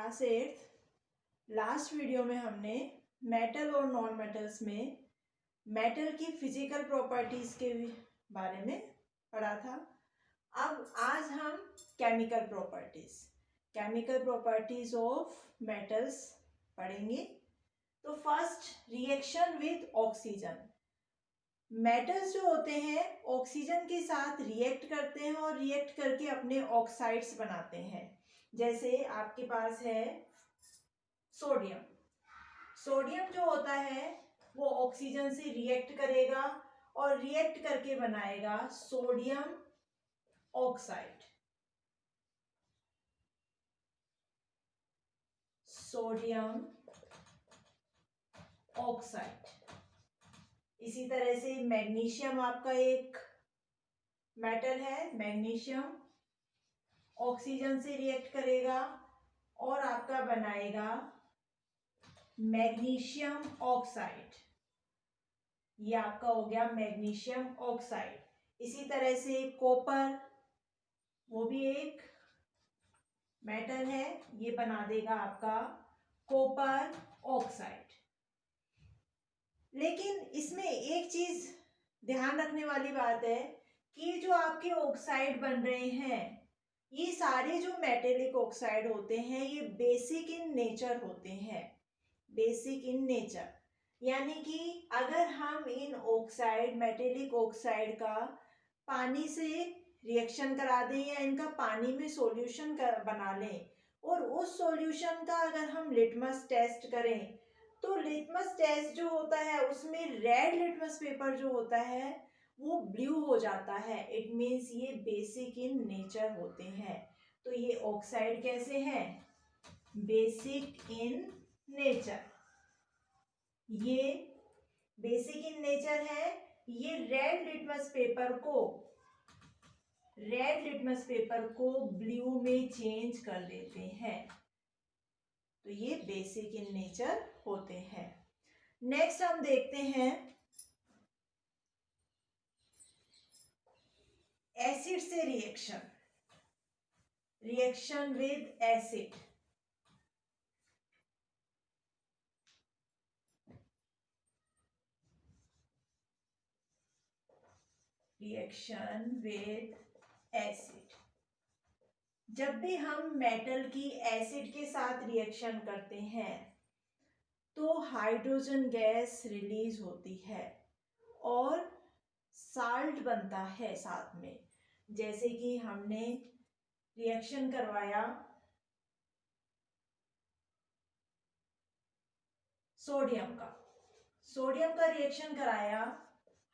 Class 8 last video में हमने metal और नॉन मेटल्स में मेटल की फिजिकल प्रॉपर्टीज के बारे में पढ़ा था। अब आज हम केमिकल प्रॉपर्टीज ऑफ मेटल्स पढ़ेंगे। तो first, reaction with oxygen. Metals जो होते हैं ऑक्सीजन के साथ रिएक्ट करते हैं और रिएक्ट करके अपने ऑक्साइड्स बनाते हैं। जैसे आपके पास है सोडियम। सोडियम जो होता है वो ऑक्सीजन से रिएक्ट करेगा और रिएक्ट करके बनाएगा सोडियम ऑक्साइड। Sodium oxide. इसी तरह से मैग्नीशियम आपका एक मेटल है। मैग्नीशियम ऑक्सीजन से रिएक्ट करेगा और आपका बनाएगा मैग्नीशियम ऑक्साइड। ये आपका हो गया मैग्नीशियम ऑक्साइड। इसी तरह से कॉपर, वो भी एक मेटल है, ये बना देगा आपका कॉपर ऑक्साइड। लेकिन इसमें एक चीज ध्यान रखने वाली बात है कि जो आपके ऑक्साइड बन रहे हैं ये सारे जो मेटेलिक ऑक्साइड होते हैं ये बेसिक इन नेचर होते हैं। बेसिक इन नेचर यानी कि अगर हम इन ऑक्साइड मेटेलिक ऑक्साइड का पानी से रिएक्शन करा दें या इनका पानी में सॉल्यूशन बना लें और उस सॉल्यूशन का अगर हम लिटमस टेस्ट करें तो लिटमस टेस्ट जो होता है उसमें रेड लिटमस पेपर जो होता है वो ब्लू हो जाता है। इट मीन्स ये बेसिक इन नेचर होते हैं। तो ये ऑक्साइड कैसे हैं? Basic in nature. ये बेसिक इन नेचर है। ये रेड लिटमस पेपर को ब्लू में चेंज कर देते हैं। तो ये बेसिक इन नेचर होते हैं। नेक्स्ट हम देखते हैं एसिड से reaction with acid. Reaction with acid. जब भी हम मेटल की एसिड के साथ रिएक्शन करते हैं तो हाइड्रोजन गैस रिलीज होती है और साल्ट बनता है साथ में। जैसे कि हमने रिएक्शन करवाया सोडियम का रिएक्शन कराया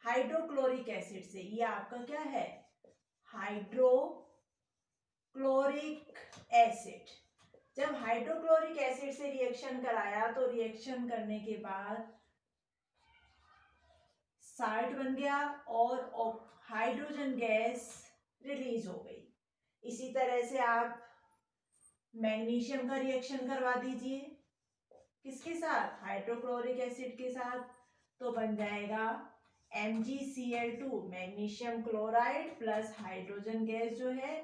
हाइड्रोक्लोरिक एसिड से। ये आपका क्या है? Hydrochloric acid. जब हाइड्रोक्लोरिक एसिड से रिएक्शन कराया तो रिएक्शन करने के बाद साल्ट बन गया और हाइड्रोजन गैस रिलीज हो गई। इसी तरह से आप मैग्नीशियम का रिएक्शन करवा दीजिए किसके साथ? हाइड्रोक्लोरिक एसिड के साथ। तो बन जाएगा MgCl2 magnesium chloride plus hydrogen gas जो है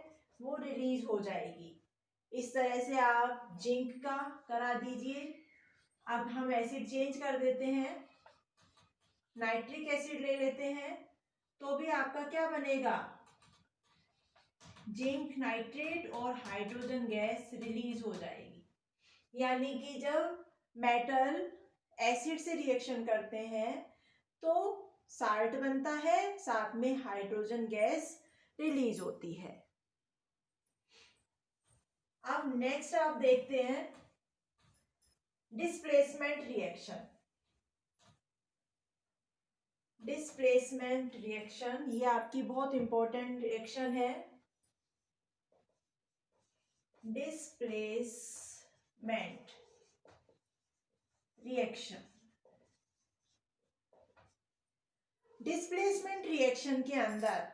वो रिलीज हो जाएगी। इस तरह से आप जिंक का करा दीजिए। अब हम एसिड चेंज कर देते हैं, नाइट्रिक एसिड ले लेते हैं तो भी आपका क्या बनेगा? जिंक नाइट्रेट और हाइड्रोजन गैस रिलीज हो जाएगी। यानी कि जब मेटल एसिड से रिएक्शन करते हैं तो साल्ट बनता है, साथ में हाइड्रोजन गैस रिलीज होती है। अब नेक्स्ट आप देखते हैं डिस्प्लेसमेंट रिएक्शन। ये आपकी बहुत इंपॉर्टेंट रिएक्शन है। डिस्प्लेसमेंट रिएक्शन के अंदर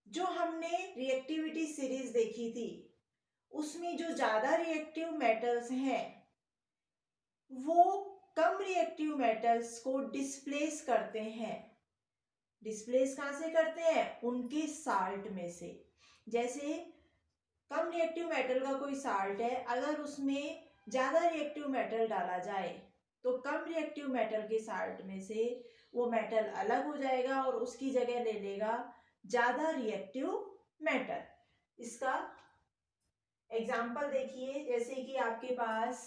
जो हमने रिएक्टिविटी सीरीज देखी थी उसमें जो ज्यादा रिएक्टिव मेटल्स हैं वो कम रिएक्टिव मेटल्स को डिस्प्लेस करते हैं। डिस्प्लेस कहां से करते हैं? उनके साल्ट में से। जैसे कम रिएक्टिव मेटल का कोई साल्ट है, अगर उसमें ज़्यादा रिएक्टिव मेटल डाला जाए तो कम रिएक्टिव मेटल के साल्ट में से वो मेटल अलग हो जाएगा और उसकी जगह ले लेगा ज़्यादा रिएक्टिव मेटल। इसका एग्जाम्पल देखिए, जैसे कि आपके पास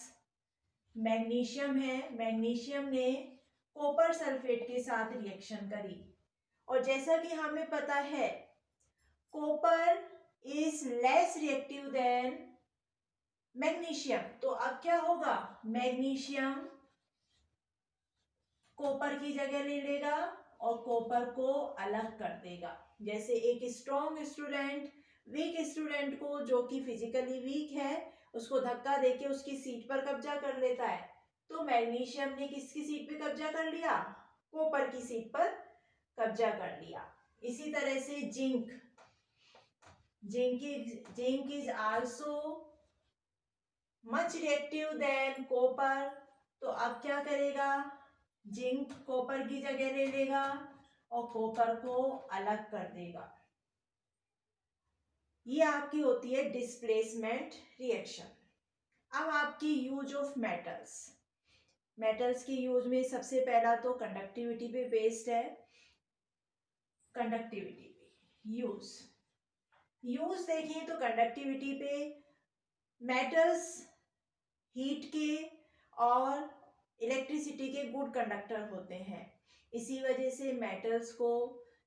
मैग्नीशियम है, मैग्नीशियम ने कॉपर सल्फेट के साथ रिएक्शन करी और जैसा कि हमें पता है copper is less reactive than magnesium, तो अब क्या होगा, मैग्नीशियम कॉपर की जगह ले लेगा और कॉपर को अलग कर देगा। जैसे एक स्ट्रॉन्ग स्टूडेंट वीक स्टूडेंट को, जो कि फिजिकली वीक है, उसको धक्का देके उसकी सीट पर कब्जा कर लेता है, तो मैग्नीशियम ने किसकी सीट पे कब्जा कर लिया, कॉपर की सीट पर कब्जा कर लिया। इसी तरह से zinc is also much reactive than copper, तो अब क्या करेगा, जिंक कॉपर की जगह ले लेगा और कॉपर को अलग कर देगा। ये आपकी होती है डिस्प्लेसमेंट रिएक्शन। अब आपकी यूज ऑफ मेटल्स, मेटल्स की यूज में सबसे पहला तो कंडक्टिविटी पे बेस्ड है। कंडक्टिविटी पे यूज देखें तो कंडक्टिविटी पे मेटल्स हीट के और इलेक्ट्रिसिटी के गुड कंडक्टर होते हैं। इसी वजह से मेटल्स को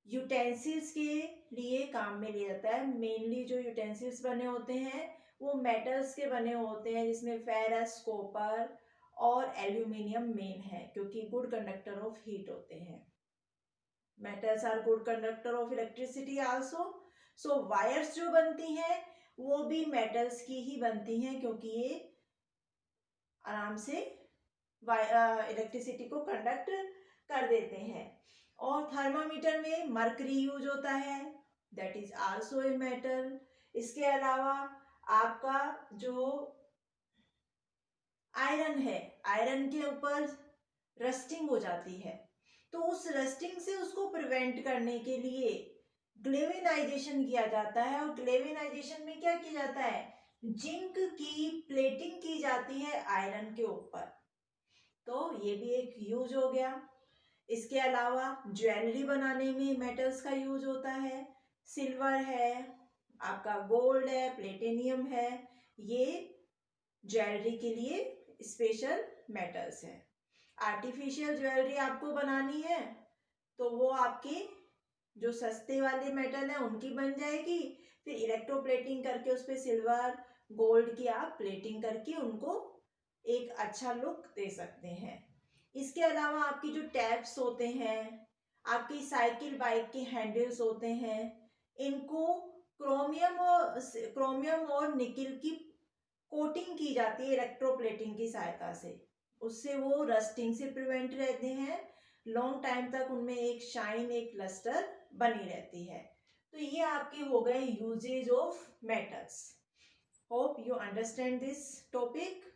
यूटेंसिल्स के लिए काम में लिया जाता है। मेनली जो यूटेंसिल्स बने होते हैं वो मेटल्स के बने होते हैं, जिसमें फेरस, कॉपर और एल्यूमिनियम मेन है, क्योंकि गुड कंडक्टर ऑफ हीट होते हैं। Metals are good conductor of electricity also. So wires जो बनती हैं वो भी मेटल्स की ही बनती हैं, क्योंकि ये आराम से इलेक्ट्रिसिटी को कंडक्ट कर देते हैं। और थर्मामीटर में मरकरी यूज होता है, that is also a metal. इसके अलावा आपका जो आयरन है, आयरन के ऊपर रस्टिंग हो जाती है, तो उस रस्टिंग से उसको प्रिवेंट करने के लिए ग्लेवेनाइजेशन किया जाता है। और ग्लेवेनाइजेशन में क्या किया जाता है, जिंक की प्लेटिंग की जाती है आयरन के ऊपर, तो ये भी एक यूज हो गया। इसके अलावा ज्वेलरी बनाने में मेटल्स का यूज होता है। सिल्वर है, आपका गोल्ड है, प्लेटिनियम है, ये ज्वेलरी के लिए स्पेशल मेटल्स है। आर्टिफिशियल ज्वेलरी आपको बनानी है तो वो आपकी जो सस्ते वाले मेटल है उनकी बन जाएगी, फिर इलेक्ट्रोप्लेटिंग करके उस पर सिल्वर गोल्ड की आप प्लेटिंग करके उनको एक अच्छा लुक दे सकते हैं। इसके अलावा आपकी जो टैप्स होते हैं, आपकी साइकिल बाइक के हैंडल्स होते हैं, इनको क्रोमियम और निकिल की कोटिंग की जाती है इलेक्ट्रोप्लेटिंग की सहायता से, उससे वो रस्टिंग से प्रिवेंट रहते हैं, लॉन्ग टाइम तक उनमें एक शाइन, एक लस्टर बनी रहती है। तो ये आपके हो गए uses of metals. Hope you understand this topic.